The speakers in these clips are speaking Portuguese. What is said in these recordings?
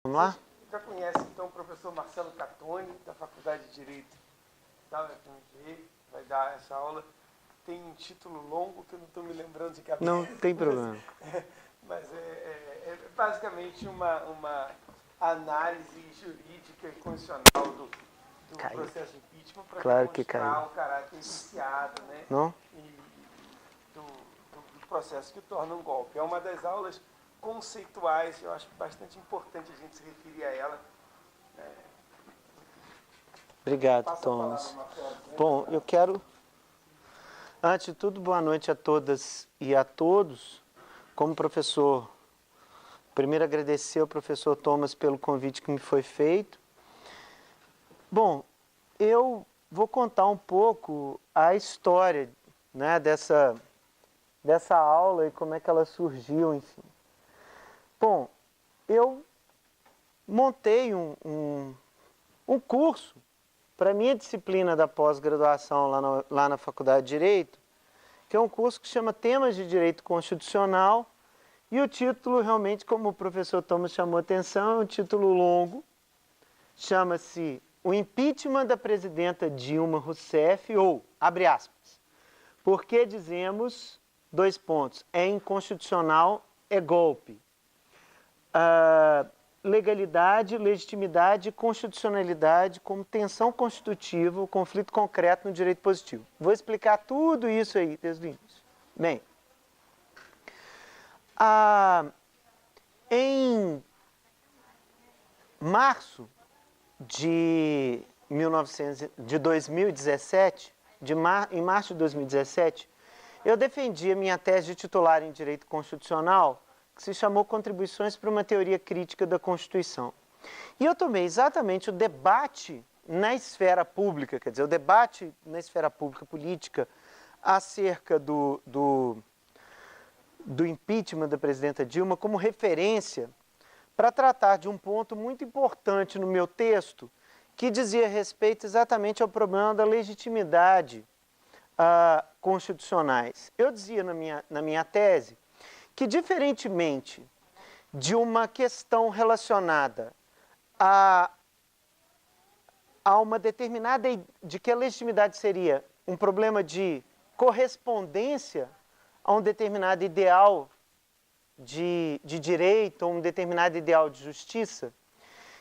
Vamos lá? Você já conhece, então, o professor Marcelo Catoni, da Faculdade de Direito da UFMG, vai dar essa aula. Tem um título longo que eu não estou me lembrando de cabeça. Não tem problema. Mas é basicamente uma análise jurídica e constitucional do processo de impeachment para demonstrar o caráter viciado, né? Não? E do processo que torna um golpe. É uma das aulas conceituais, eu acho bastante importante a gente se referir a ela. Obrigado, Thomas. Bom, eu quero, antes de tudo, boa noite a todas e a todos. Como professor, primeiro agradecer ao professor Thomas pelo convite que me foi feito. Bom, eu vou contar um pouco a história, né, dessa aula e como é que ela surgiu, enfim. Bom, eu montei um curso para a minha disciplina da pós-graduação lá na Faculdade de Direito, que é um curso que chama Temas de Direito Constitucional, e o título realmente, como o professor Thomas chamou a atenção, é um título longo, chama-se O Impeachment da Presidenta Dilma Rousseff, ou, abre aspas, por que dizemos, dois pontos, é inconstitucional, é golpe. Legalidade, legitimidade e constitucionalidade como tensão constitutiva, o conflito concreto no direito positivo. Vou explicar tudo isso aí desde o início. Bem, em março de 2017, em março de 2017, eu defendi a minha tese de titular em Direito Constitucional, que se chamou Contribuições para uma Teoria Crítica da Constituição. E eu tomei exatamente o debate na esfera pública, quer dizer, o debate na esfera pública política acerca do impeachment da presidenta Dilma como referência para tratar de um ponto muito importante no meu texto, que dizia respeito exatamente ao problema da legitimidade constitucionais. Eu dizia na minha tese que, diferentemente de uma questão relacionada a uma determinada, de que a legitimidade seria um problema de correspondência a um determinado ideal de direito, ou um determinado ideal de justiça,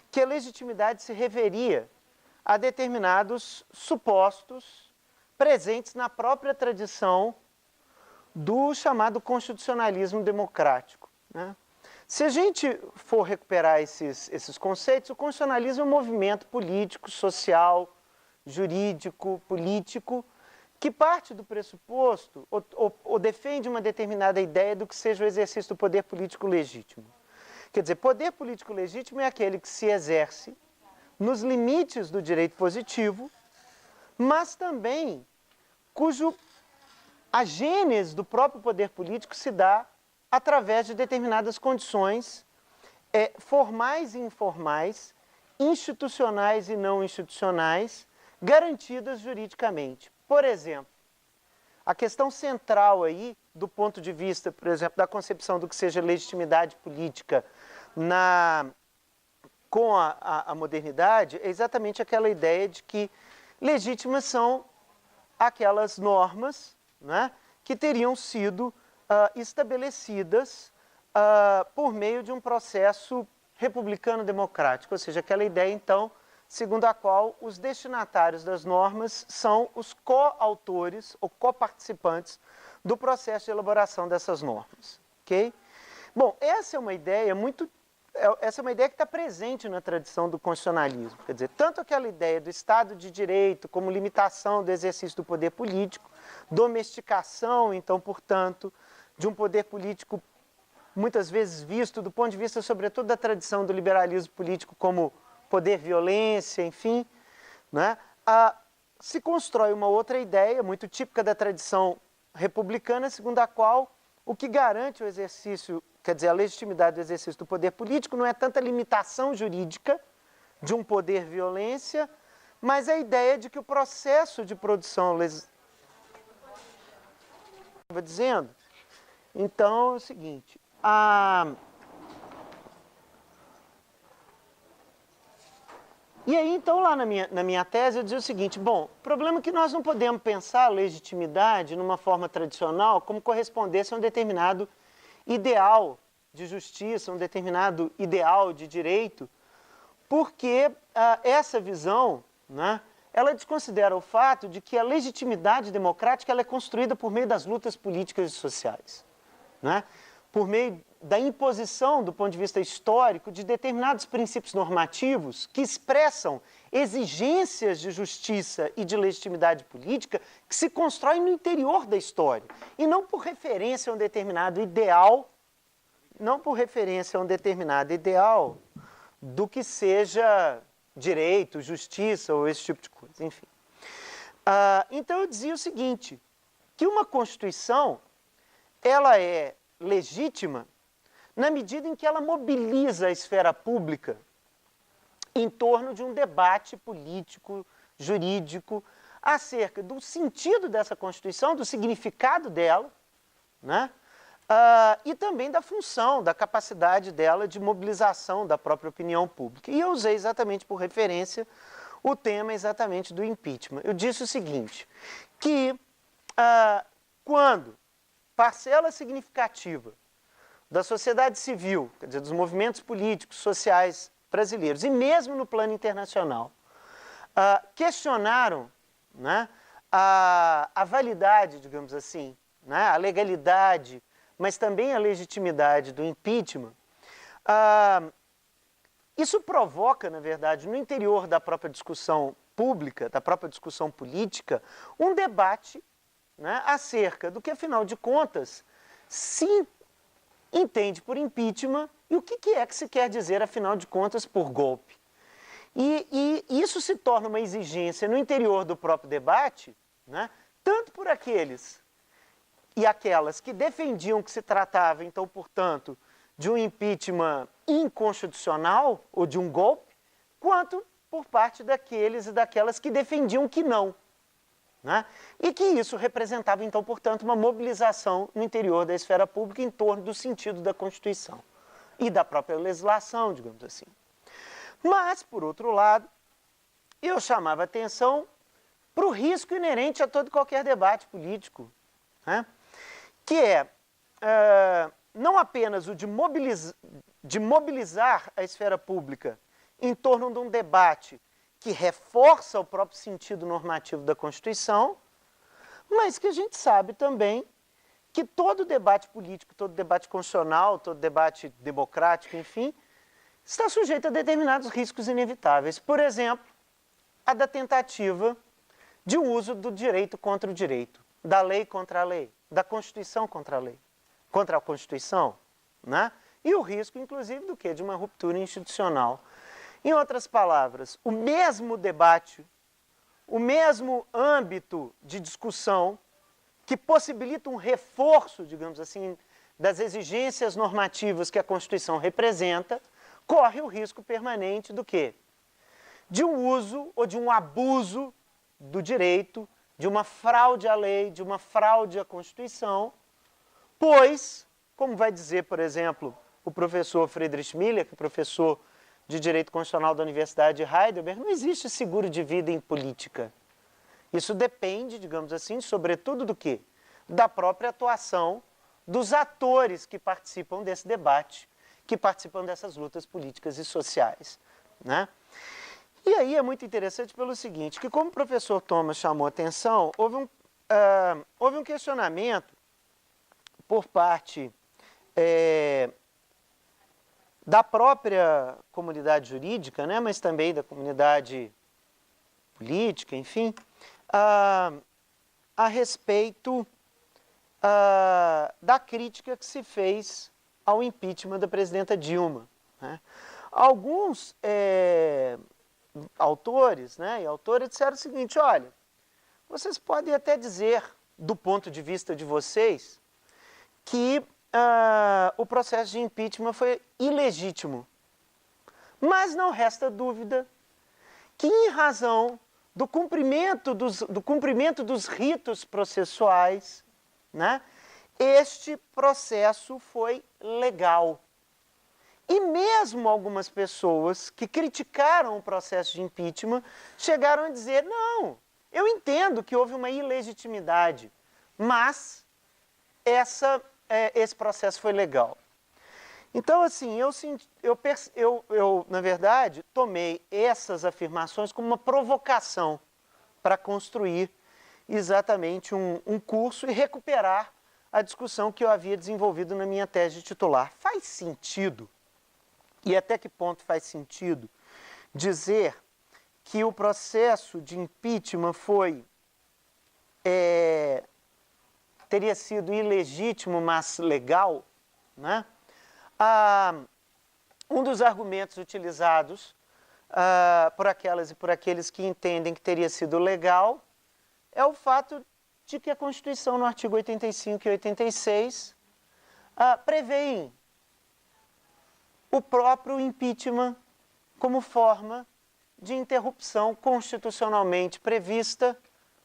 que a legitimidade se referia a determinados supostos presentes na própria tradição do chamado constitucionalismo democrático, né? Se a gente for recuperar esses conceitos, o constitucionalismo é um movimento político, social, jurídico, político, que parte do pressuposto ou defende uma determinada ideia do que seja o exercício do poder político legítimo. Quer dizer, poder político legítimo é aquele que se exerce nos limites do direito positivo, mas também a gênese do próprio poder político se dá através de determinadas condições formais e informais, institucionais e não institucionais, garantidas juridicamente. Por exemplo, a questão central aí, do ponto de vista, por exemplo, da concepção do que seja legitimidade política com a modernidade, é exatamente aquela ideia de que legítimas são aquelas normas, né, que teriam sido estabelecidas por meio de um processo republicano-democrático, ou seja, aquela ideia, então, segundo a qual os destinatários das normas são os coautores ou coparticipantes do processo de elaboração dessas normas. Okay? Bom, essa é uma ideia que está presente na tradição do constitucionalismo. Quer dizer, tanto aquela ideia do Estado de Direito como limitação do exercício do poder político, domesticação, então, portanto, de um poder político muitas vezes visto do ponto de vista, sobretudo, da tradição do liberalismo político como poder-violência, enfim, né? Se constrói uma outra ideia, muito típica da tradição republicana, segundo a qual o que garante o exercício, quer dizer, a legitimidade do exercício do poder político não é tanta limitação jurídica de um poder-violência, mas a ideia de que o processo de produção estava dizendo. Então, é o seguinte, E aí, então, lá na minha tese, eu dizia o seguinte, bom, o problema é que nós não podemos pensar a legitimidade numa forma tradicional como correspondesse a um determinado ideal de justiça, um determinado ideal de direito, porque essa visão, né, ela desconsidera o fato de que a legitimidade democrática ela é construída por meio das lutas políticas e sociais, né, por meio da imposição, do ponto de vista histórico, de determinados princípios normativos que expressam exigências de justiça e de legitimidade política que se constroem no interior da história, e não por referência a um determinado ideal, do que seja direito, justiça ou esse tipo de coisa, enfim. Então eu dizia o seguinte, que uma Constituição, ela é legítima na medida em que ela mobiliza a esfera pública em torno de um debate político, jurídico, acerca do sentido dessa Constituição, do significado dela, né? E também da função, da capacidade dela de mobilização da própria opinião pública. E eu usei exatamente por referência o tema exatamente do impeachment. Eu disse o seguinte, que quando parcela significativa da sociedade civil, quer dizer, dos movimentos políticos, sociais brasileiros, e mesmo no plano internacional, questionaram, né, a validade, digamos assim, né, a legalidade, mas também a legitimidade do impeachment, isso provoca, na verdade, no interior da própria discussão pública, da própria discussão política, um debate, né, acerca do que, afinal de contas, se entende por impeachment e o que é que se quer dizer, afinal de contas, por golpe. E isso se torna uma exigência no interior do próprio debate, né, tanto por aqueles e aquelas que defendiam que se tratava, então, portanto, de um impeachment inconstitucional ou de um golpe, quanto por parte daqueles e daquelas que defendiam que não. Né? E que isso representava, então, portanto, uma mobilização no interior da esfera pública em torno do sentido da Constituição e da própria legislação, digamos assim. Mas, por outro lado, eu chamava atenção para o risco inerente a todo e qualquer debate político, né? Que é não apenas o de mobilizar a esfera pública em torno de um debate que reforça o próprio sentido normativo da Constituição, mas que a gente sabe também que todo debate político, todo debate constitucional, todo debate democrático, enfim, está sujeito a determinados riscos inevitáveis. Por exemplo, a da tentativa de uso do direito contra o direito, da lei contra a lei, da Constituição contra a lei, contra a Constituição, né? E o risco, inclusive, do quê? De uma ruptura institucional. Em outras palavras, o mesmo debate, o mesmo âmbito de discussão que possibilita um reforço, digamos assim, das exigências normativas que a Constituição representa, corre o risco permanente do quê? De um uso ou de um abuso do direito, de uma fraude à lei, de uma fraude à Constituição, pois, como vai dizer, por exemplo, o professor Friedrich Miller, que é professor de Direito Constitucional da Universidade de Heidelberg, não existe seguro de vida em política. Isso depende, digamos assim, sobretudo do quê? Da própria atuação dos atores que participam desse debate, que participam dessas lutas políticas e sociais, né? E aí é muito interessante pelo seguinte, que como o professor Thomas chamou a atenção, houve um questionamento por parte da própria comunidade jurídica, né, mas também da comunidade política, enfim, a respeito da crítica que se fez ao impeachment da presidenta Dilma, né? Alguns autores, né, e autoras disseram o seguinte, olha, vocês podem até dizer, do ponto de vista de vocês, que o processo de impeachment foi ilegítimo. Mas não resta dúvida que, em razão do cumprimento dos ritos processuais, né, este processo foi legal. E mesmo algumas pessoas que criticaram o processo de impeachment chegaram a dizer, não, eu entendo que houve uma ilegitimidade, mas esse processo foi legal. Então, assim, eu, na verdade, tomei essas afirmações como uma provocação para construir exatamente um curso e recuperar a discussão que eu havia desenvolvido na minha tese titular. Faz sentido, e até que ponto faz sentido, dizer que o processo de impeachment teria sido ilegítimo, mas legal, né? Um dos argumentos utilizados por aquelas e por aqueles que entendem que teria sido legal é o fato de que a Constituição, no artigo 85 e 86, prevêem o próprio impeachment como forma de interrupção constitucionalmente prevista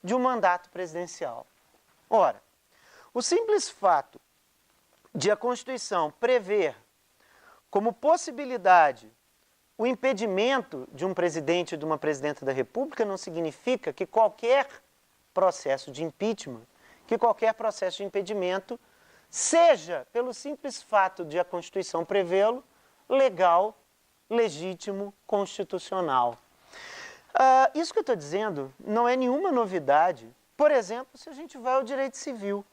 de um mandato presidencial. Ora, o simples fato de a Constituição prever como possibilidade o impedimento de um presidente e de uma presidenta da República não significa que qualquer processo de impeachment, que qualquer processo de impedimento seja, pelo simples fato de a Constituição prevê-lo, legal, legítimo, constitucional. Isso que eu estou dizendo não é nenhuma novidade. Por exemplo, se a gente vai ao direito civil,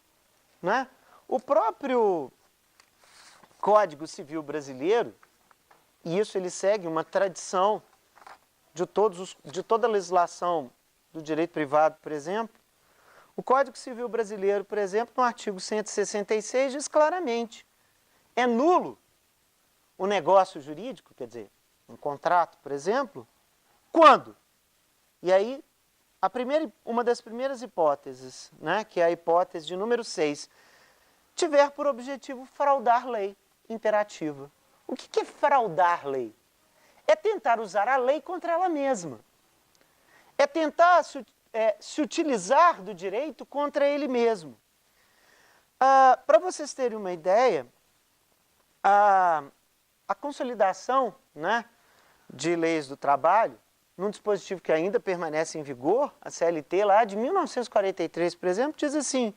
né? O próprio Código Civil brasileiro, e isso ele segue uma tradição de toda a legislação do direito privado, por exemplo, o Código Civil brasileiro, por exemplo, no artigo 166, diz claramente, é nulo o negócio jurídico, quer dizer, um contrato, por exemplo, quando? E aí, uma das primeiras hipóteses, né, que é a hipótese de número 6, tiver por objetivo fraudar lei imperativa. O que é fraudar lei? É tentar usar a lei contra ela mesma. É tentar se utilizar do direito contra ele mesmo. Para vocês terem uma ideia, a consolidação, né, de leis do trabalho, num dispositivo que ainda permanece em vigor, a CLT lá de 1943, por exemplo, diz assim,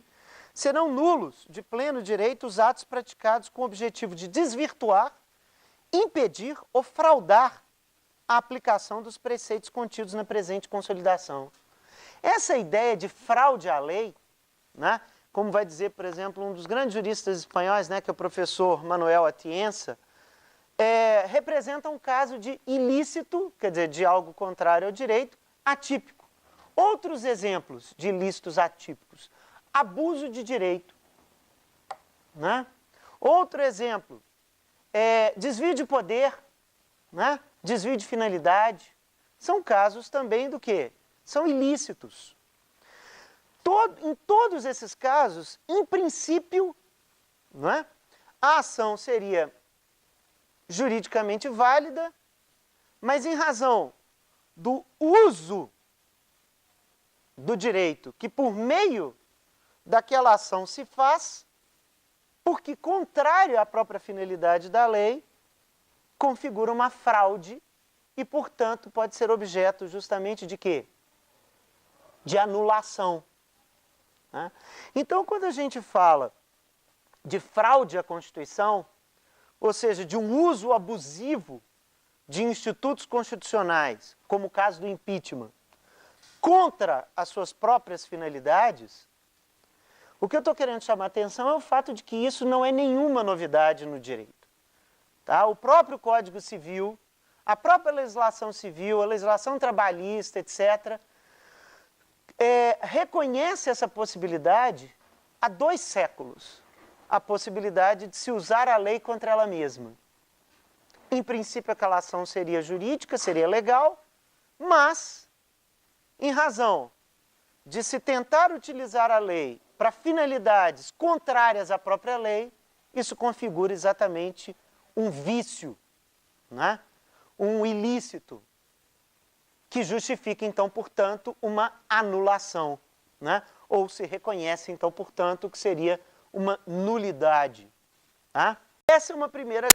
serão nulos de pleno direito os atos praticados com o objetivo de desvirtuar, impedir ou fraudar a aplicação dos preceitos contidos na presente consolidação. Essa ideia de fraude à lei, né, como vai dizer, por exemplo, um dos grandes juristas espanhóis, né, que é o professor Manuel Atienza, representa um caso de ilícito, quer dizer, de algo contrário ao direito, atípico. Outros exemplos de ilícitos atípicos, abuso de direito, né? Outro exemplo, desvio de poder, né? Desvio de finalidade, são casos também do quê? São ilícitos. Em todos esses casos, em princípio, não é? A ação seria juridicamente válida, mas em razão do uso do direito que por meio daquela ação se faz, porque contrário à própria finalidade da lei, configura uma fraude e, portanto, pode ser objeto justamente de quê? De anulação. Né? Então, quando a gente fala de fraude à Constituição, ou seja, de um uso abusivo de institutos constitucionais, como o caso do impeachment, contra as suas próprias finalidades, o que eu estou querendo chamar a atenção é o fato de que isso não é nenhuma novidade no direito. Tá? O próprio Código Civil, a própria legislação civil, a legislação trabalhista, etc., reconhece essa possibilidade há 2 séculos, a possibilidade de se usar a lei contra ela mesma. Em princípio, aquela ação seria jurídica, seria legal, mas, em razão de se tentar utilizar a lei para finalidades contrárias à própria lei, isso configura exatamente um vício, né? Um ilícito, que justifica, então, portanto, uma anulação, né? Ou se reconhece, então, portanto, que seria uma nulidade. Tá? Essa é uma primeira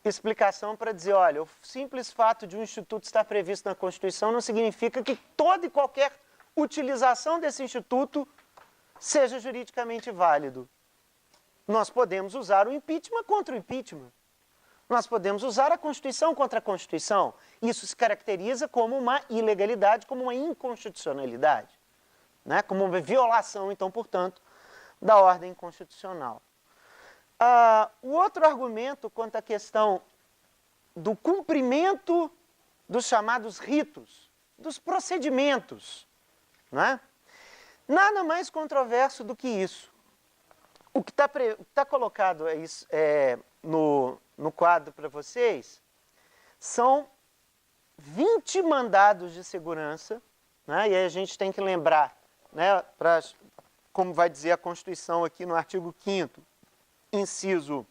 explicação para dizer, olha, o simples fato de um instituto estar previsto na Constituição não significa que toda e qualquer utilização desse instituto seja juridicamente válido. Nós podemos usar o impeachment contra o impeachment. Nós podemos usar a Constituição contra a Constituição. Isso se caracteriza como uma ilegalidade, como uma inconstitucionalidade, né? Como uma violação, então, portanto, da ordem constitucional. O outro argumento quanto à questão do cumprimento dos chamados ritos, dos procedimentos, né? Nada mais controverso do que isso. O que está colocado no quadro para vocês são 20 mandados de segurança, né? E aí a gente tem que lembrar, né, como vai dizer a Constituição aqui no artigo 5º, inciso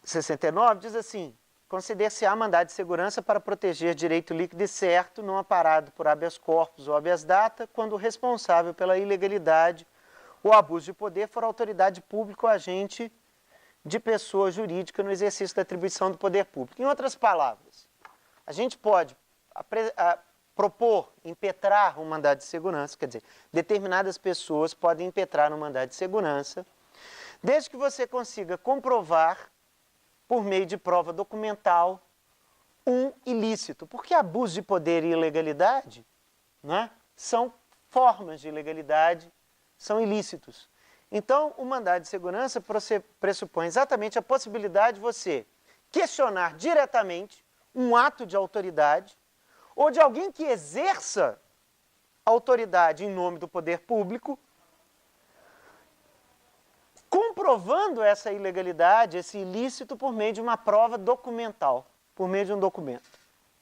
69, diz assim: conceder-se-á mandado de segurança para proteger direito líquido e certo, não amparado por habeas corpus ou habeas data, quando o responsável pela ilegalidade ou abuso de poder for autoridade pública ou agente de pessoa jurídica no exercício da atribuição do poder público. Em outras palavras, a gente pode propor, impetrar um mandado de segurança, quer dizer, determinadas pessoas podem impetrar um mandado de segurança, desde que você consiga comprovar, por meio de prova documental, um ilícito. Porque abuso de poder e ilegalidade, né, são formas de ilegalidade, são ilícitos. Então, o mandado de segurança pressupõe exatamente a possibilidade de você questionar diretamente um ato de autoridade ou de alguém que exerça autoridade em nome do poder público, comprovando essa ilegalidade, esse ilícito, por meio de uma prova documental, por meio de um documento,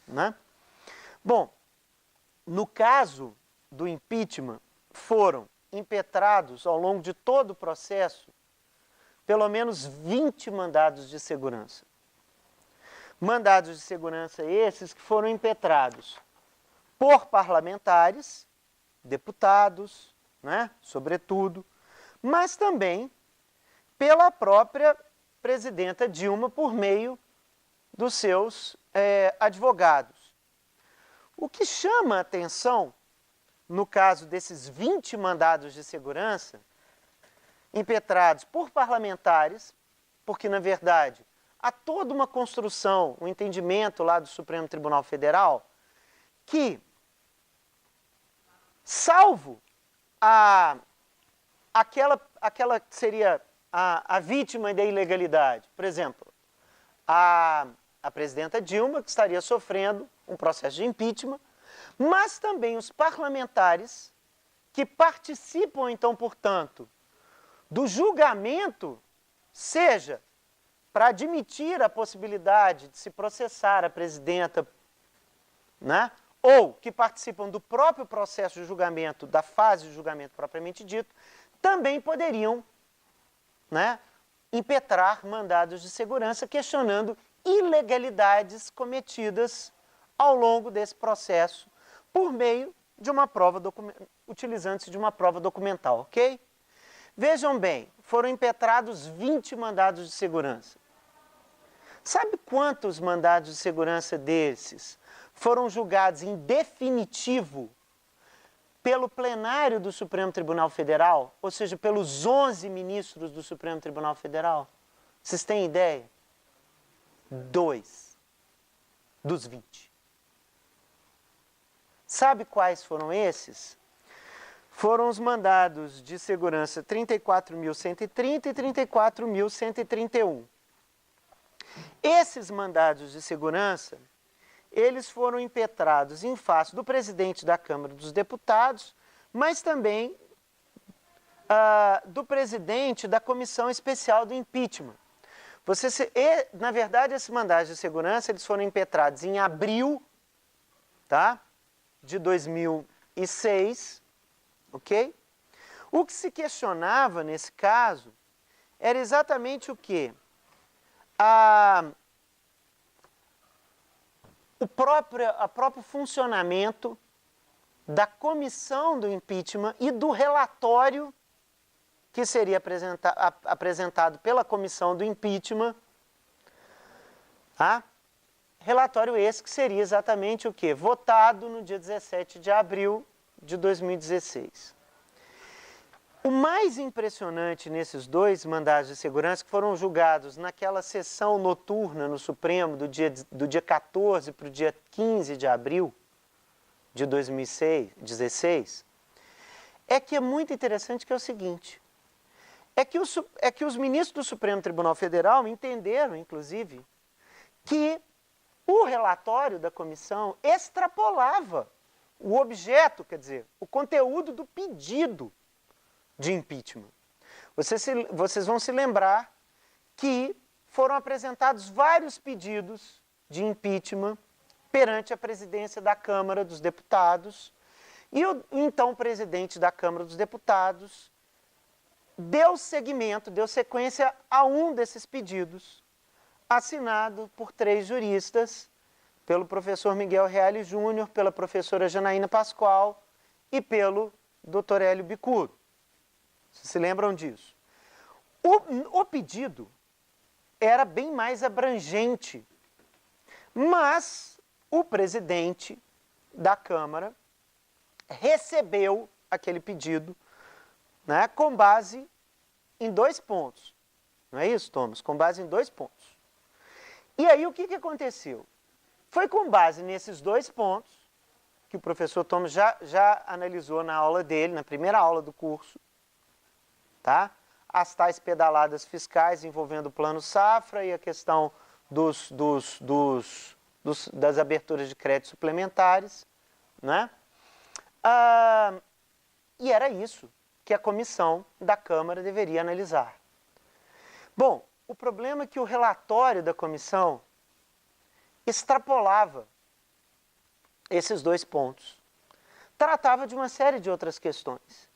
né? Bom, no caso do impeachment, foram impetrados, ao longo de todo o processo, pelo menos 20 mandados de segurança. Mandados de segurança esses que foram impetrados por parlamentares, deputados, né, sobretudo, mas também pela própria presidenta Dilma por meio dos seus advogados. O que chama a atenção, no caso desses 20 mandados de segurança, impetrados por parlamentares, porque, na verdade, há toda uma construção, um entendimento lá do Supremo Tribunal Federal, que, salvo aquela que seria a vítima da ilegalidade, por exemplo, a presidenta Dilma, que estaria sofrendo um processo de impeachment, mas também os parlamentares que participam, então, portanto, do julgamento, seja para admitir a possibilidade de se processar a presidenta, né, ou que participam do próprio processo de julgamento, da fase de julgamento propriamente dito, também poderiam, né, impetrar mandados de segurança questionando ilegalidades cometidas ao longo desse processo por meio de uma prova utilizando-se de uma prova documental, ok? Vejam bem, foram impetrados 20 mandados de segurança. Sabe quantos mandados de segurança desses foram julgados em definitivo pelo plenário do Supremo Tribunal Federal, ou seja, pelos 11 ministros do Supremo Tribunal Federal? Vocês têm ideia? 2 dos 20. Sabe quais foram esses? Foram os mandados de segurança 34.130 e 34.131. Esses mandados de segurança, eles foram impetrados em face do presidente da Câmara dos Deputados, mas também do presidente da Comissão Especial do Impeachment. Na verdade, esses mandados de segurança, eles foram impetrados em abril, tá, de 2006, ok? O que se questionava nesse caso era exatamente o quê? O próprio funcionamento da comissão do impeachment e do relatório que seria apresentado pela comissão do impeachment, tá? Relatório esse que seria exatamente o quê? Votado no dia 17 de abril de 2016. O mais impressionante nesses dois mandados de segurança que foram julgados naquela sessão noturna no Supremo do dia 14 para o dia 15 de abril de 2016, é que é muito interessante que é o seguinte, é que os ministros do Supremo Tribunal Federal entenderam, inclusive, que o relatório da comissão extrapolava o objeto, quer dizer, o conteúdo do pedido de impeachment. Vocês vão se lembrar que foram apresentados vários pedidos de impeachment perante a presidência da Câmara dos Deputados e o então presidente da Câmara dos Deputados deu sequência a um desses pedidos, assinado por 3 juristas, pelo professor Miguel Reale Júnior, pela professora Janaína Pascoal e pelo Dr. Hélio Bicudo. Vocês se lembram disso? O pedido era bem mais abrangente, mas o presidente da Câmara recebeu aquele pedido, né, com base em 2 pontos. Não é isso, Thomas? Com base em 2 pontos. E aí o que aconteceu? Foi com base nesses 2 pontos, que o professor Thomas já analisou na aula dele, na primeira aula do curso, tá? As tais pedaladas fiscais envolvendo o Plano Safra e a questão das aberturas de crédito suplementares, né? E era isso que a comissão da Câmara deveria analisar. Bom, o problema é que o relatório da comissão extrapolava esses 2 pontos. Tratava de uma série de outras questões.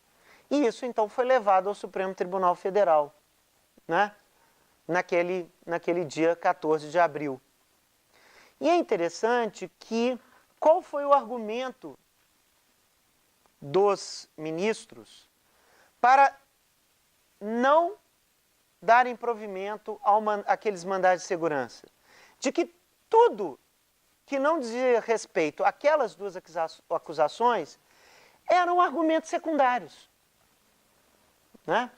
E isso, então, foi levado ao Supremo Tribunal Federal, né? Naquele dia 14 de abril. E é interessante que qual foi o argumento dos ministros para não darem provimento àqueles mandados de segurança? De que tudo que não dizia respeito àquelas 2 acusações eram argumentos secundários. Né?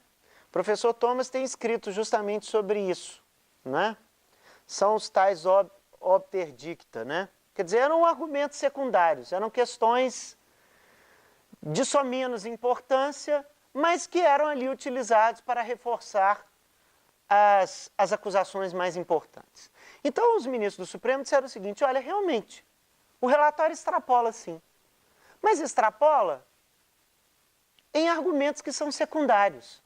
O professor Thomas tem escrito justamente sobre isso. Né? São os tais obter dicta. Né? Quer dizer, eram argumentos secundários, eram questões de só menos importância, mas que eram ali utilizados para reforçar as acusações mais importantes. Então, os ministros do Supremo disseram o seguinte, olha, realmente, o relatório extrapola sim, mas extrapola em argumentos que são secundários.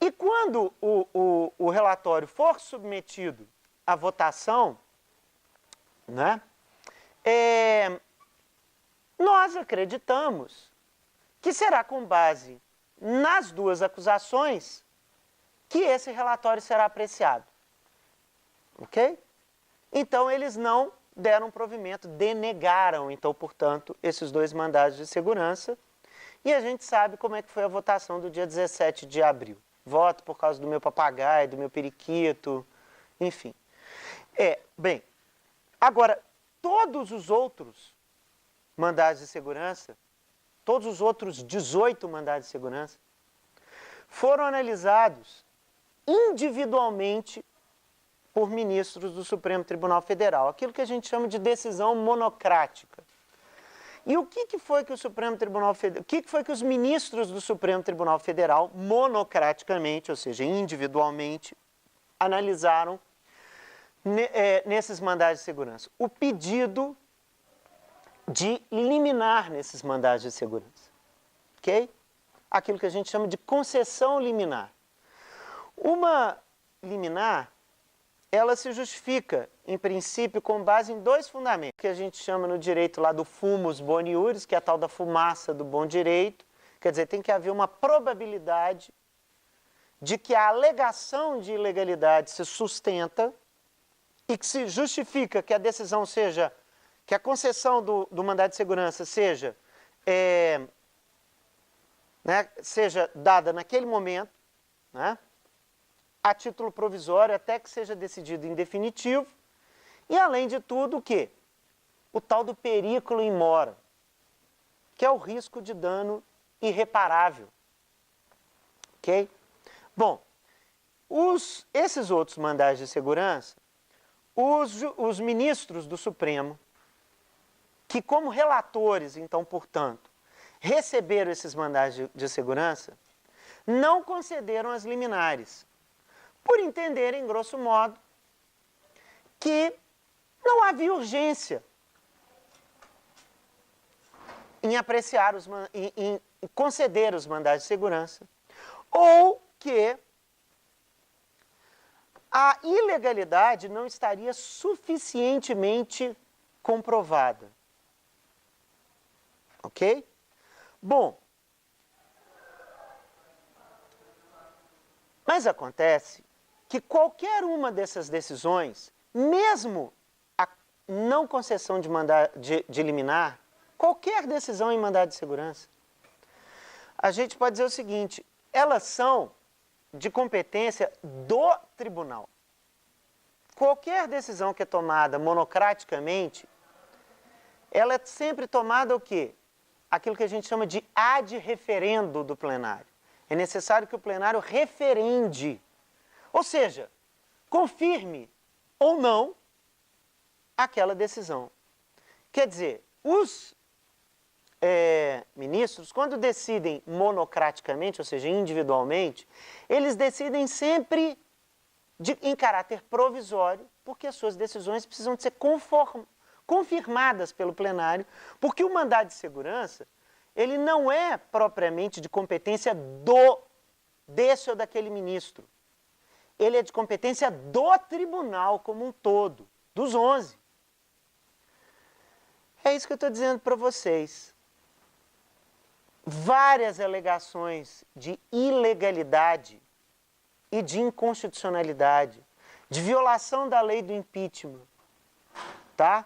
E quando o relatório for submetido à votação, né, nós acreditamos que será com base nas 2 acusações que esse relatório será apreciado. Ok? Então, eles não deram provimento, denegaram, então, portanto, esses 2 mandados de segurança. E a gente sabe como é que foi a votação do dia 17 de abril. Voto por causa do meu papagaio, do meu periquito, enfim. Bem, agora, todos os outros mandados de segurança, todos os outros 18 mandados de segurança, foram analisados individualmente por ministros do Supremo Tribunal Federal, aquilo que a gente chama de decisão monocrática. E o que foi que o Supremo Tribunal Federal, o que foi que os ministros do Supremo Tribunal Federal, monocraticamente, ou seja, individualmente, analisaram nesses mandados de segurança? O pedido de liminar nesses mandados de segurança. Ok? Aquilo que a gente chama de concessão liminar. Uma liminar, ela se justifica, em princípio, com base em 2 fundamentos, que a gente chama no direito lá do fumus boni iuris, que é a tal da fumaça do bom direito. Quer dizer, tem que haver uma probabilidade de que a alegação de ilegalidade se sustenta e que se justifica que a decisão seja, que a concessão do mandado de segurança seja né, seja dada naquele momento, né, a título provisório, até que seja decidido em definitivo, e além de tudo o quê? O tal do periculo in mora, que é o risco de dano irreparável. Ok? Bom, esses outros mandados de segurança, os ministros do Supremo, que como relatores, então, portanto, receberam esses mandados de segurança, não concederam as liminares, por entenderem, grosso modo, que não havia urgência em apreciar em conceder os mandados de segurança, ou que a ilegalidade não estaria suficientemente comprovada. Ok? Bom, mas acontece que qualquer uma dessas decisões, mesmo a não concessão de liminar, qualquer decisão em mandado de segurança, a gente pode dizer o seguinte, elas são de competência do tribunal. Qualquer decisão que é tomada monocraticamente, ela é sempre tomada o quê? Aquilo que a gente chama de ad referendo do plenário. É necessário que o plenário referende, ou seja, confirme ou não aquela decisão. Quer dizer, os ministros, quando decidem monocraticamente, ou seja, individualmente, eles decidem sempre em caráter provisório, porque as suas decisões precisam de ser confirmadas pelo plenário, porque o mandado de segurança, ele não é propriamente de competência desse ou daquele ministro. Ele é de competência do tribunal como um todo, dos 11. É isso que eu estou dizendo para vocês. Várias alegações de ilegalidade e de inconstitucionalidade, de violação da lei do impeachment, tá?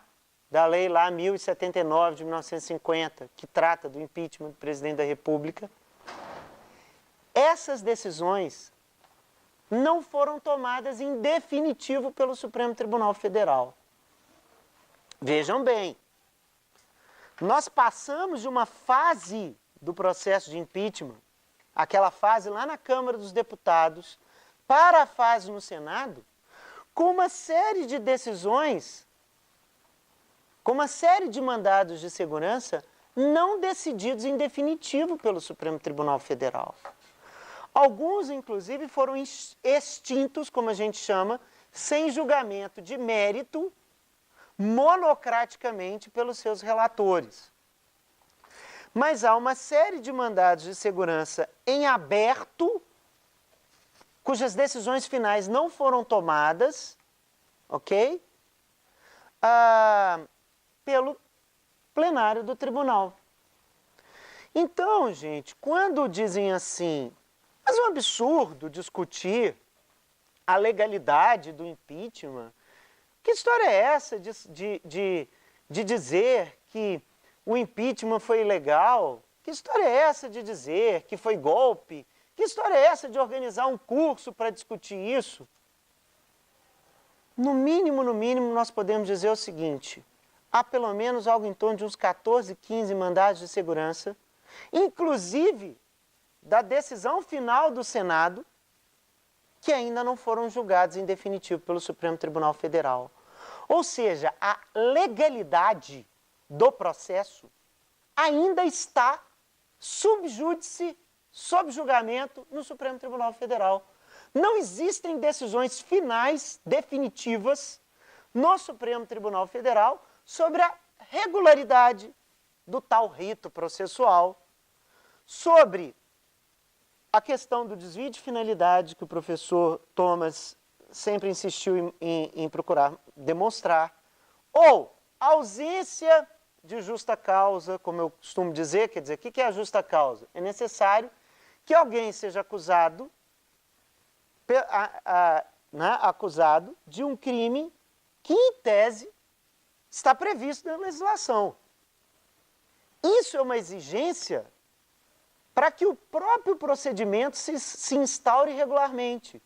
Da lei lá 1079 de 1950, que trata do impeachment do presidente da República. Essas decisões não foram tomadas em definitivo pelo Supremo Tribunal Federal. Vejam bem, nós passamos de uma fase do processo de impeachment, aquela fase lá na Câmara dos Deputados, para a fase no Senado, com uma série de decisões, com uma série de mandados de segurança não decididos em definitivo pelo Supremo Tribunal Federal. Alguns, inclusive, foram extintos, como a gente chama, sem julgamento de mérito, monocraticamente pelos seus relatores. Mas há uma série de mandados de segurança em aberto, cujas decisões finais não foram tomadas, ok? Pelo plenário do tribunal. Então, gente, quando dizem assim, mas é um absurdo discutir a legalidade do impeachment, que história é essa de dizer que o impeachment foi ilegal? Que história é essa de dizer que foi golpe? Que história é essa de organizar um curso para discutir isso? No mínimo, nós podemos dizer o seguinte, há pelo menos algo em torno de uns 14, 15 mandados de segurança, inclusive da decisão final do Senado, que ainda não foram julgados em definitivo pelo Supremo Tribunal Federal. Ou seja, a legalidade do processo ainda está sub júdice, sob julgamento no Supremo Tribunal Federal. Não existem decisões finais, definitivas, no Supremo Tribunal Federal sobre a regularidade do tal rito processual, sobre a questão do desvio de finalidade que o professor Thomas sempre insistiu em procurar demonstrar, ou ausência de justa causa, como eu costumo dizer, quer dizer, o que é a justa causa? É necessário que alguém seja acusado, acusado de um crime que, em tese, está previsto na legislação. Isso é uma exigência para que o próprio procedimento se instaure regularmente.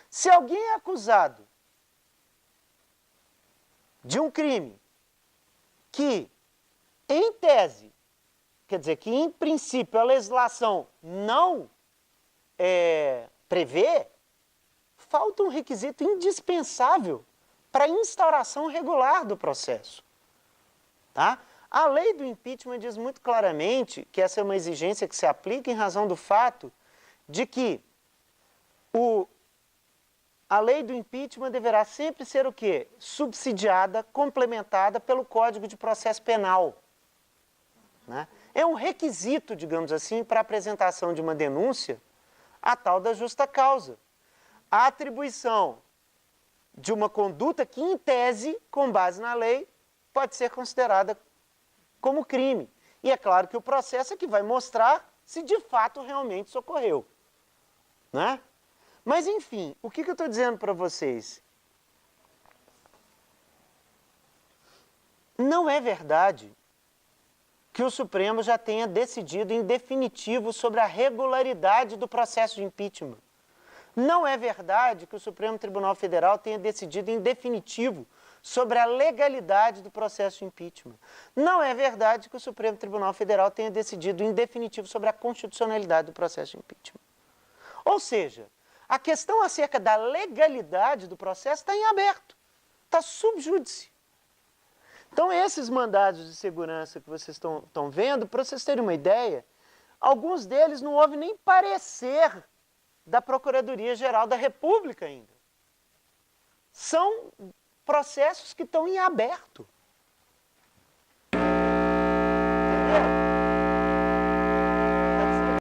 Se alguém é acusado de um crime que, em tese, quer dizer, que em princípio a legislação não prevê, falta um requisito indispensável para a instauração regular do processo. Tá? A lei do impeachment diz muito claramente que essa é uma exigência que se aplica em razão do fato de que a lei do impeachment deverá sempre ser o quê? Subsidiada, complementada pelo Código de Processo Penal. Né? É um requisito, digamos assim, para a apresentação de uma denúncia, a tal da justa causa. A atribuição de uma conduta que, em tese, com base na lei, pode ser considerada como crime. E é claro que o processo é que vai mostrar se de fato realmente isso ocorreu. Né? Mas, enfim, o que eu estou dizendo para vocês? Não é verdade que o Supremo já tenha decidido em definitivo sobre a regularidade do processo de impeachment. Não é verdade que o Supremo Tribunal Federal tenha decidido em definitivo sobre a legalidade do processo de impeachment. Não é verdade que o Supremo Tribunal Federal tenha decidido em definitivo sobre a constitucionalidade do processo de impeachment. Ou seja, a questão acerca da legalidade do processo está em aberto, está sub júdice. Então, esses mandados de segurança que vocês estão vendo, para vocês terem uma ideia, alguns deles não houve nem parecer da Procuradoria-Geral da República ainda. São processos que estão em aberto.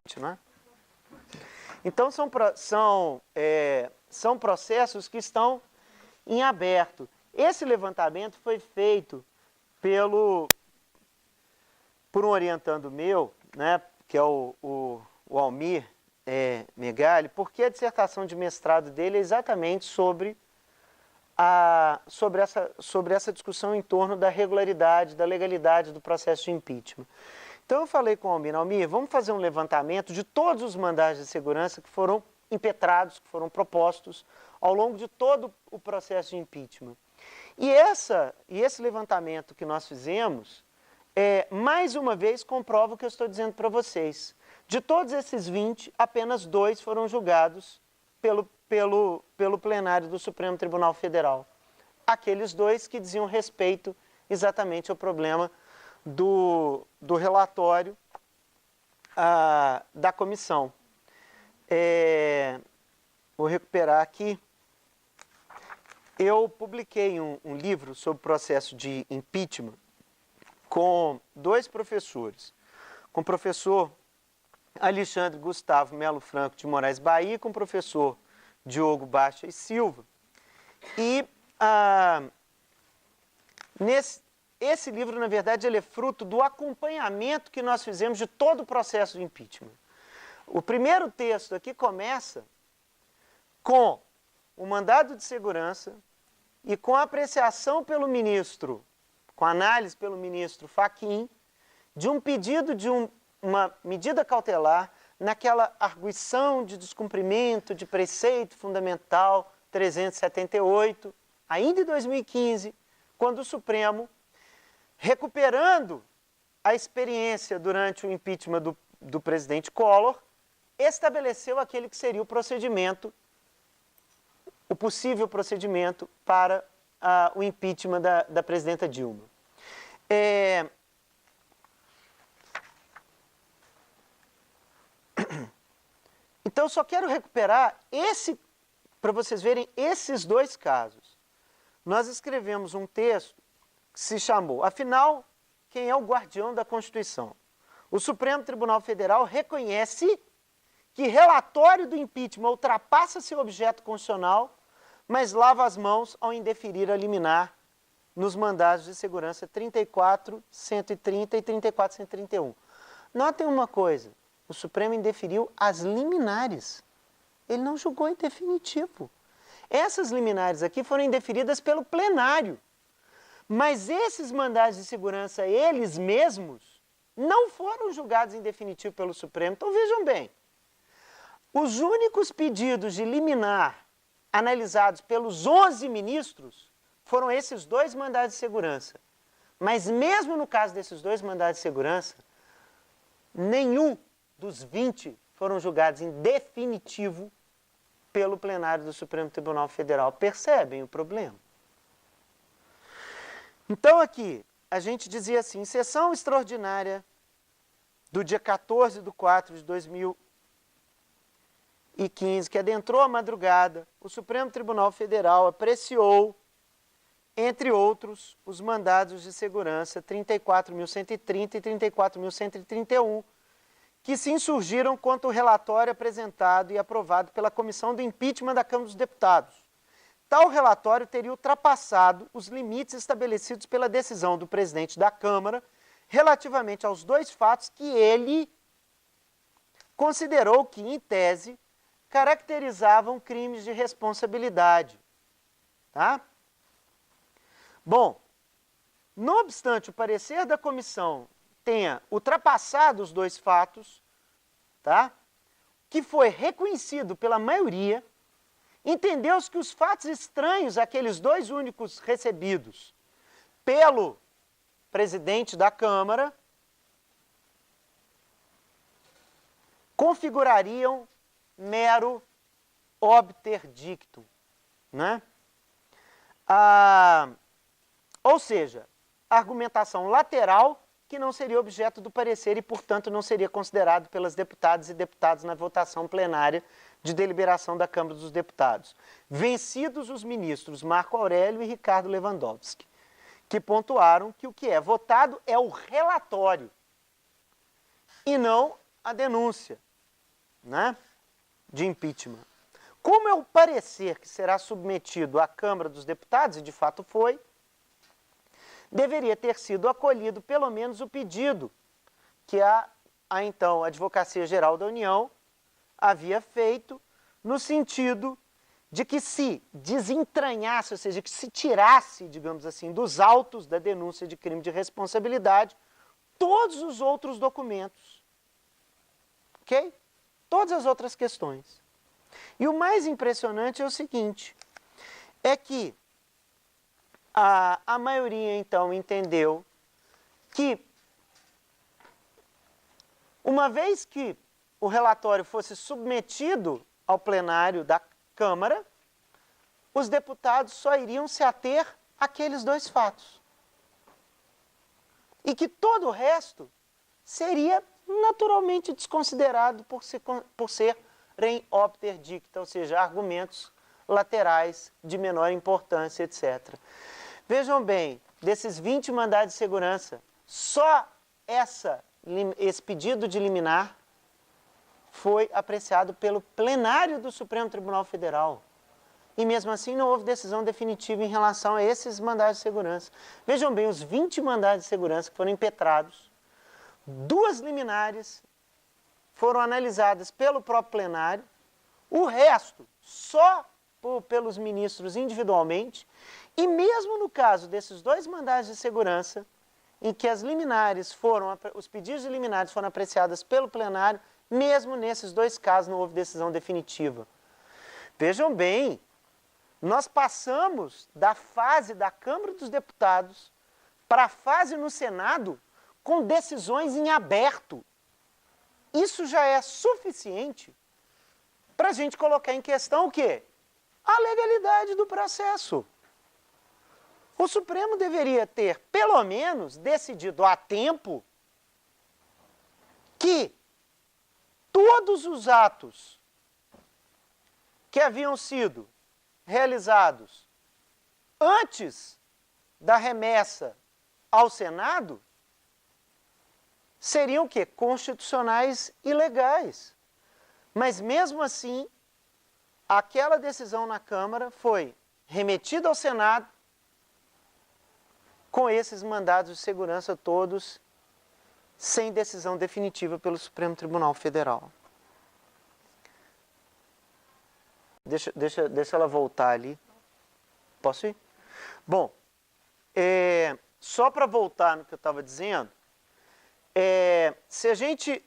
Entendeu? Né? Então, são processos que estão em aberto. Esse levantamento foi feito por um orientando meu, né, que é o Almir Megali, porque a dissertação de mestrado dele é exatamente sobre essa discussão em torno da regularidade, da legalidade do processo de impeachment. Então eu falei com o Almir, vamos fazer um levantamento de todos os mandados de segurança que foram impetrados, que foram propostos ao longo de todo o processo de impeachment. E esse levantamento que nós fizemos, mais uma vez, comprova o que eu estou dizendo para vocês. De todos esses 20, apenas 2 foram julgados pelo plenário do Supremo Tribunal Federal. Aqueles 2 que diziam respeito exatamente ao problema do relatório da comissão. Vou recuperar aqui. Eu publiquei um livro sobre o processo de impeachment com 2 professores. Com o professor Alexandre Gustavo Melo Franco de Moraes Bahia e com o professor Diogo Baixa e Silva. E esse livro, na verdade, ele é fruto do acompanhamento que nós fizemos de todo o processo de impeachment. O primeiro texto aqui começa com o mandado de segurança e com a apreciação pelo ministro, com a análise pelo ministro Fachin, de um pedido de uma medida cautelar naquela arguição de descumprimento de preceito fundamental 378, ainda em 2015, quando o Supremo, recuperando a experiência durante o impeachment do presidente Collor, estabeleceu aquele que seria o procedimento, o possível procedimento para o impeachment da presidenta Dilma. Então, eu só quero recuperar para vocês verem esses 2 casos. Nós escrevemos um texto que se chamou, afinal, quem é o guardião da Constituição? O Supremo Tribunal Federal reconhece que relatório do impeachment ultrapassa seu objeto constitucional, mas lava as mãos ao indeferir a liminar nos mandados de segurança 34, 130 e 34, 131. Notem uma coisa, o Supremo indeferiu as liminares. Ele não julgou em definitivo. Essas liminares aqui foram indeferidas pelo plenário. Mas esses mandados de segurança, eles mesmos, não foram julgados em definitivo pelo Supremo. Então vejam bem, os únicos pedidos de liminar analisados pelos 11 ministros foram esses 2 mandados de segurança. Mas mesmo no caso desses 2 mandados de segurança, nenhum dos 20 foram julgados em definitivo pelo plenário do Supremo Tribunal Federal. Percebem o problema? Então aqui, a gente dizia assim, em sessão extraordinária do dia 14/4/2015, que adentrou a madrugada, o Supremo Tribunal Federal apreciou, entre outros, os mandados de segurança 34.130 e 34.131, que se insurgiram contra o relatório apresentado e aprovado pela Comissão do Impeachment da Câmara dos Deputados. Tal relatório teria ultrapassado os limites estabelecidos pela decisão do presidente da Câmara relativamente aos 2 fatos que ele considerou que, em tese, caracterizavam crimes de responsabilidade. Tá? Bom, não obstante o parecer da comissão tenha ultrapassado os 2 fatos, tá? Que foi reconhecido pela maioria, entendeu-se que os fatos estranhos àqueles 2 únicos recebidos pelo presidente da Câmara configurariam mero obter dictum, né? Ou seja, argumentação lateral que não seria objeto do parecer e, portanto, não seria considerado pelas deputadas e deputados na votação plenária de deliberação da Câmara dos Deputados. Vencidos os ministros Marco Aurélio e Ricardo Lewandowski, que pontuaram que o que é votado é o relatório e não a denúncia, né, de impeachment. Como é o parecer que será submetido à Câmara dos Deputados, e de fato foi, deveria ter sido acolhido pelo menos o pedido que a então Advocacia Geral da União havia feito, no sentido de que se desentranhasse, ou seja, que se tirasse, digamos assim, dos autos da denúncia de crime de responsabilidade, todos os outros documentos. Ok? Todas as outras questões. E o mais impressionante é o seguinte, é que a maioria, então, entendeu que, uma vez que o relatório fosse submetido ao plenário da Câmara, os deputados só iriam se ater àqueles 2 fatos. E que todo o resto seria naturalmente desconsiderado por serem obter dicta, ou seja, argumentos laterais de menor importância, etc. Vejam bem, desses 20 mandados de segurança, só esse pedido de liminar foi apreciado pelo plenário do Supremo Tribunal Federal. E mesmo assim não houve decisão definitiva em relação a esses mandados de segurança. Vejam bem, os 20 mandados de segurança que foram impetrados, 2 liminares foram analisadas pelo próprio plenário, o resto só pelos ministros individualmente, e mesmo no caso desses 2 mandados de segurança, em que os pedidos de liminares foram apreciados pelo plenário, mesmo nesses 2 casos não houve decisão definitiva. Vejam bem, nós passamos da fase da Câmara dos Deputados para a fase no Senado com decisões em aberto. Isso já é suficiente para a gente colocar em questão o quê? A legalidade do processo. O Supremo deveria ter, pelo menos, decidido a tempo que todos os atos que haviam sido realizados antes da remessa ao Senado seriam o quê? Constitucionais e legais. Mas mesmo assim, aquela decisão na Câmara foi remetida ao Senado com esses mandados de segurança todos sem decisão definitiva pelo Supremo Tribunal Federal. Deixa ela voltar ali. Posso ir? Bom, só para voltar no que eu estava dizendo, se a gente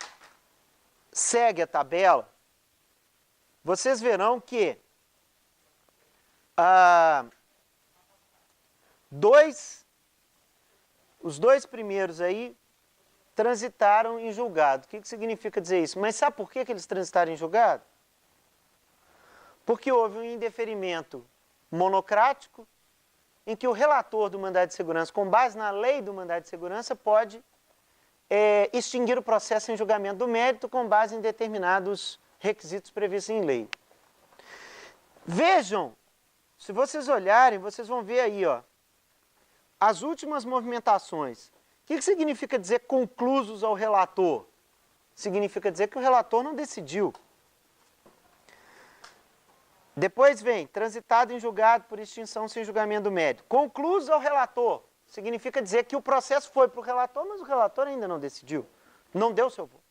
segue a tabela, vocês verão que os dois primeiros aí transitaram em julgado. O que significa dizer isso? Mas sabe por que eles transitaram em julgado? Porque houve um indeferimento monocrático em que o relator do mandado de segurança, com base na lei do mandado de segurança, pode extinguir o processo em julgamento do mérito com base em determinados requisitos previstos em lei. Vejam, se vocês olharem, vocês vão ver aí, ó, as últimas movimentações. O que significa dizer conclusos ao relator? Significa dizer que o relator não decidiu. Depois vem, transitado em julgado por extinção sem julgamento do mérito. Conclusos ao relator. Significa dizer que o processo foi para o relator, mas o relator ainda não decidiu. Não deu seu voto.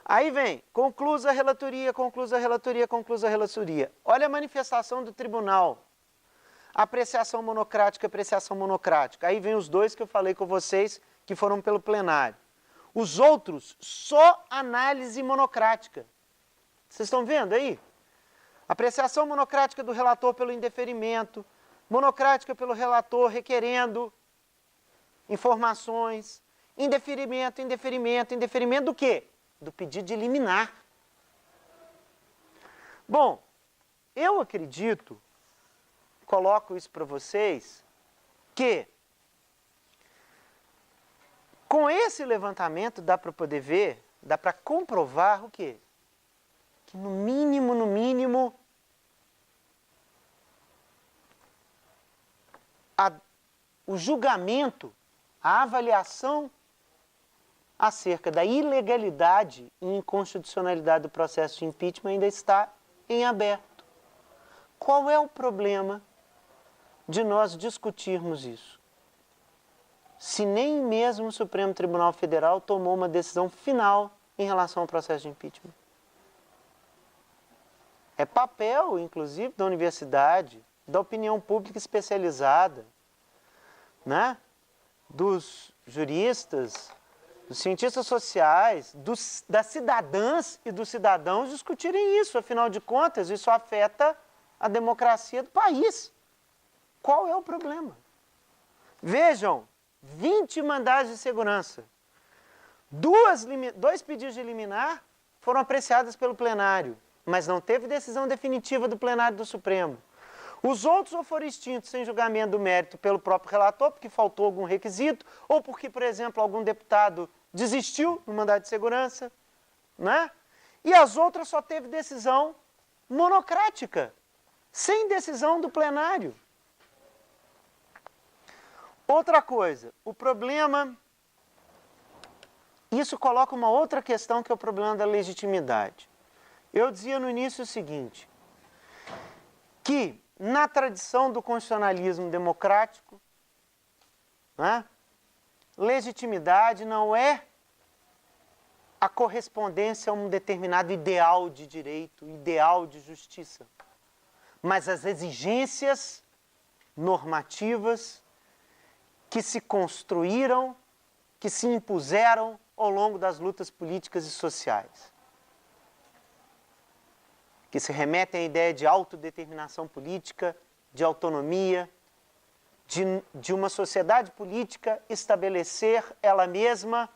Aí vem, conclusa a relatoria, conclusa a relatoria, conclusa a relatoria. Olha a manifestação do tribunal. Apreciação monocrática, apreciação monocrática. Aí vem os dois que eu falei com vocês, que foram pelo plenário. Os outros, só análise monocrática. Vocês estão vendo aí? Apreciação monocrática do relator pelo indeferimento, monocrática pelo relator requerendo informações, indeferimento, indeferimento, indeferimento do quê? Do pedido de liminar. Bom, eu acredito, coloco isso para vocês, que com esse levantamento dá para poder ver, dá para comprovar o quê? Que no mínimo, o julgamento, a avaliação acerca da ilegalidade e inconstitucionalidade do processo de impeachment ainda está em aberto. Qual é o problema de nós discutirmos isso? Se nem mesmo o Supremo Tribunal Federal tomou uma decisão final em relação ao processo de impeachment. É papel, inclusive, da universidade, da opinião pública especializada, né? Dos juristas, dos cientistas sociais, das cidadãs e dos cidadãos discutirem isso. Afinal de contas, isso afeta a democracia do país. Qual é o problema? Vejam, 20 mandados de segurança. Dois pedidos de liminar foram apreciados pelo plenário, mas não teve decisão definitiva do plenário do Supremo. Os outros ou foram extintos sem julgamento do mérito pelo próprio relator, porque faltou algum requisito, ou porque, por exemplo, algum deputado desistiu no mandado de segurança, né? E as outras só teve decisão monocrática, sem decisão do plenário. Outra coisa, o problema... Isso coloca uma outra questão que é o problema da legitimidade. Eu dizia no início o seguinte, que na tradição do constitucionalismo democrático, né, legitimidade não é a correspondência a um determinado ideal de direito, ideal de justiça, mas as exigências normativas que se construíram, que se impuseram ao longo das lutas políticas e sociais, que se remetem à ideia de autodeterminação política, de autonomia, de uma sociedade política estabelecer ela mesma,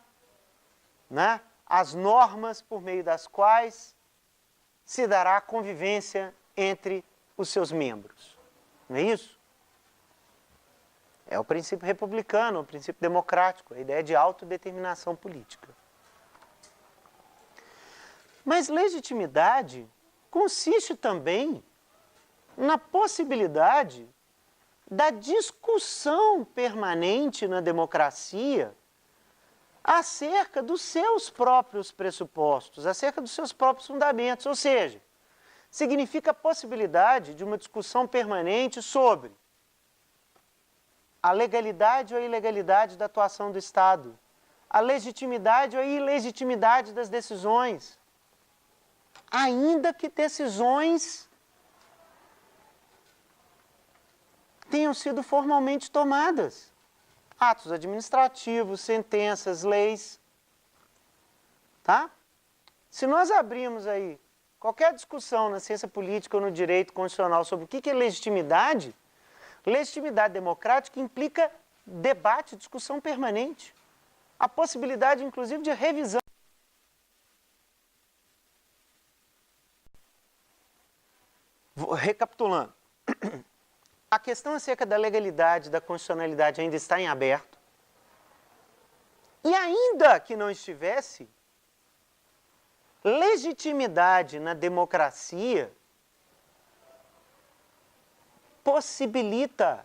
né, as normas por meio das quais se dará a convivência entre os seus membros. Não é isso? É o princípio republicano, o princípio democrático, a ideia de autodeterminação política. Mas legitimidade consiste também na possibilidade da discussão permanente na democracia acerca dos seus próprios pressupostos, acerca dos seus próprios fundamentos. Ou seja, significa a possibilidade de uma discussão permanente sobre a legalidade ou a ilegalidade da atuação do Estado, a legitimidade ou a ilegitimidade das decisões, ainda que decisões tenham sido formalmente tomadas. atos administrativos, sentenças, leis. Tá? Se nós abrirmos aí qualquer discussão na ciência política ou no direito constitucional sobre o que é legitimidade, legitimidade democrática implica debate, discussão permanente. A possibilidade, inclusive, de revisão. Recapitulando, a questão acerca da legalidade, da constitucionalidade ainda está em aberto. E ainda que não estivesse, legitimidade na democracia possibilita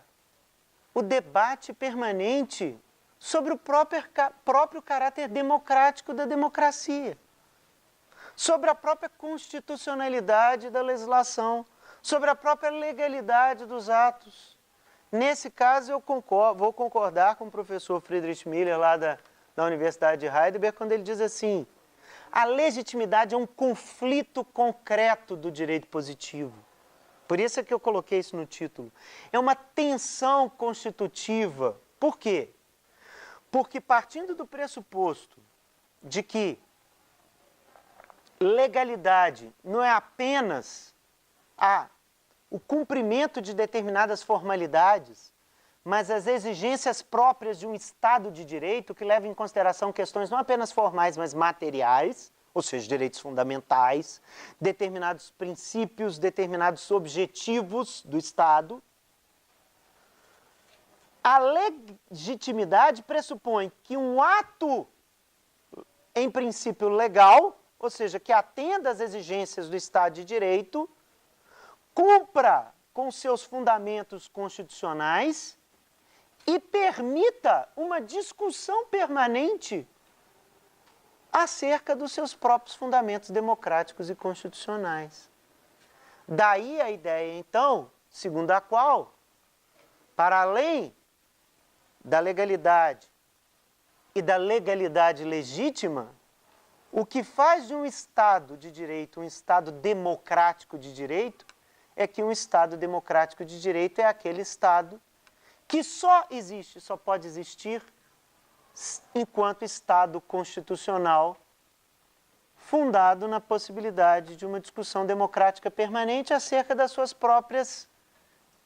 o debate permanente sobre o próprio caráter democrático da democracia, sobre a própria constitucionalidade da legislação, sobre a própria legalidade dos atos. Nesse caso, eu vou concordar com o professor Friedrich Miller, lá da Universidade de Heidelberg, quando ele diz assim: a legitimidade é um conflito concreto do direito positivo. Por isso é que eu coloquei isso no título. É uma tensão constitutiva. Por quê? Porque partindo do pressuposto de que legalidade não é apenas o cumprimento de determinadas formalidades, mas as exigências próprias de um Estado de Direito que leva em consideração questões não apenas formais, mas materiais, ou seja, direitos fundamentais, determinados princípios, determinados objetivos do Estado. A legitimidade pressupõe que um ato, em princípio legal, ou seja, que atenda às exigências do Estado de Direito, cumpra com seus fundamentos constitucionais e permita uma discussão permanente acerca dos seus próprios fundamentos democráticos e constitucionais. Daí a ideia, então, segundo a qual, para além da legalidade e da legalidade legítima, o que faz de um Estado de direito um Estado democrático de direito é que um Estado democrático de direito é aquele Estado que só existe, só pode existir enquanto Estado constitucional fundado na possibilidade de uma discussão democrática permanente acerca das suas próprias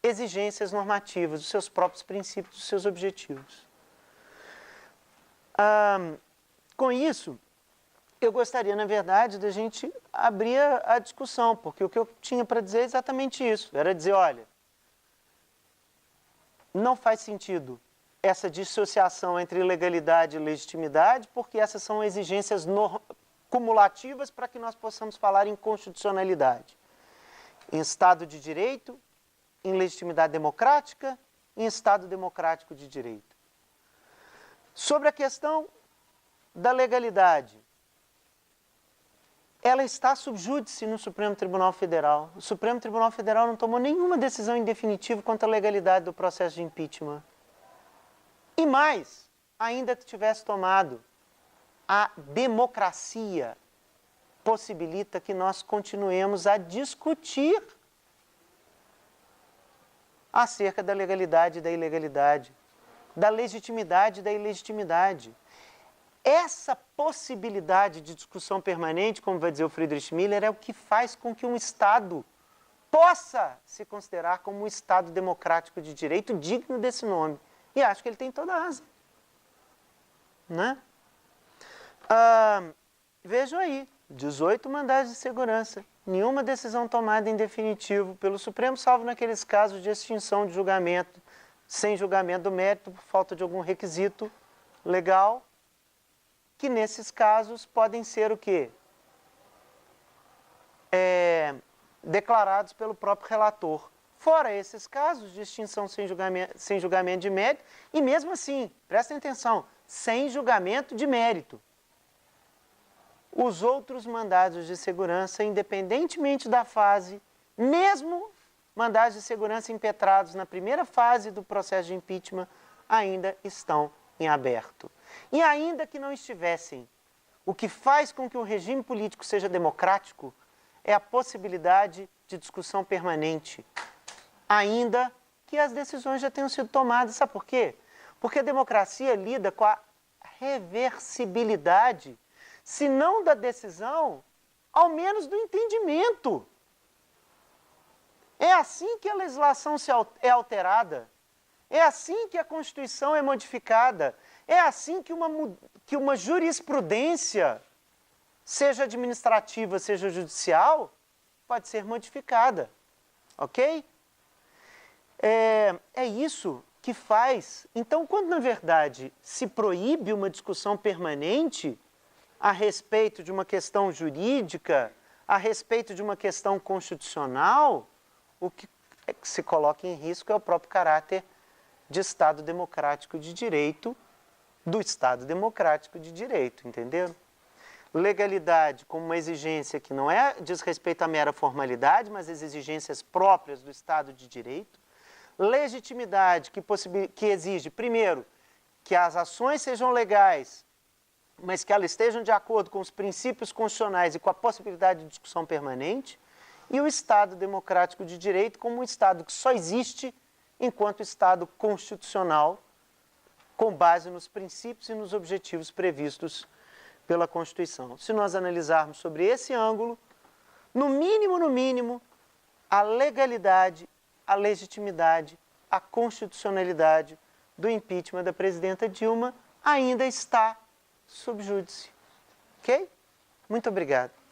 exigências normativas, dos seus próprios princípios, dos seus objetivos. Com isso, eu gostaria, na verdade, da gente abrir a discussão, porque o que eu tinha para dizer é exatamente isso. Era dizer, olha, não faz sentido essa dissociação entre legalidade e legitimidade, porque essas são exigências cumulativas para que nós possamos falar em constitucionalidade. Em Estado de Direito, em legitimidade democrática, em Estado democrático de direito. Sobre a questão da legalidade, ela está sub júdice no Supremo Tribunal Federal. O Supremo Tribunal Federal não tomou nenhuma decisão em definitivo quanto à legalidade do processo de impeachment. E mais, ainda que tivesse tomado, a democracia possibilita que nós continuemos a discutir acerca da legalidade e da ilegalidade, da legitimidade e da ilegitimidade. Essa possibilidade de discussão permanente, como vai dizer o Friedrich Miller, é o que faz com que um Estado possa se considerar como um Estado democrático de direito digno desse nome. E acho que ele tem toda a razão. Né? Vejam aí, 18 mandados de segurança, nenhuma decisão tomada em definitivo pelo Supremo, salvo naqueles casos de extinção de julgamento, sem julgamento do mérito, por falta de algum requisito legal, que nesses casos podem ser o quê? Declarados pelo próprio relator. Fora esses casos de extinção sem julgamento de mérito, e mesmo assim, prestem atenção, sem julgamento de mérito. Os outros mandados de segurança, independentemente da fase, mesmo mandados de segurança impetrados na primeira fase do processo de impeachment, ainda estão em aberto. E ainda que não estivessem, o que faz com que o regime político seja democrático é a possibilidade de discussão permanente, ainda que as decisões já tenham sido tomadas. Sabe por quê? Porque a democracia lida com a reversibilidade, se não da decisão, ao menos do entendimento. É assim que a legislação é alterada. É assim que a Constituição é modificada. É assim que uma jurisprudência, seja administrativa, seja judicial, pode ser modificada. Ok? É isso que faz. Então, quando na verdade se proíbe uma discussão permanente a respeito de uma questão jurídica, a respeito de uma questão constitucional, o que se coloca em risco é o próprio caráter de Estado democrático de direito, do Estado democrático de direito, entenderam? Legalidade como uma exigência que não diz respeito à mera formalidade, mas às exigências próprias do Estado de direito. Legitimidade que exige, primeiro, que as ações sejam legais, mas que elas estejam de acordo com os princípios constitucionais e com a possibilidade de discussão permanente. E o Estado democrático de direito como um Estado que só existe enquanto Estado constitucional, com base nos princípios e nos objetivos previstos pela Constituição. Se nós analisarmos sobre esse ângulo, no mínimo, a legalidade, a legitimidade, a constitucionalidade do impeachment da presidenta Dilma ainda está sob júdice. Ok? Muito obrigado.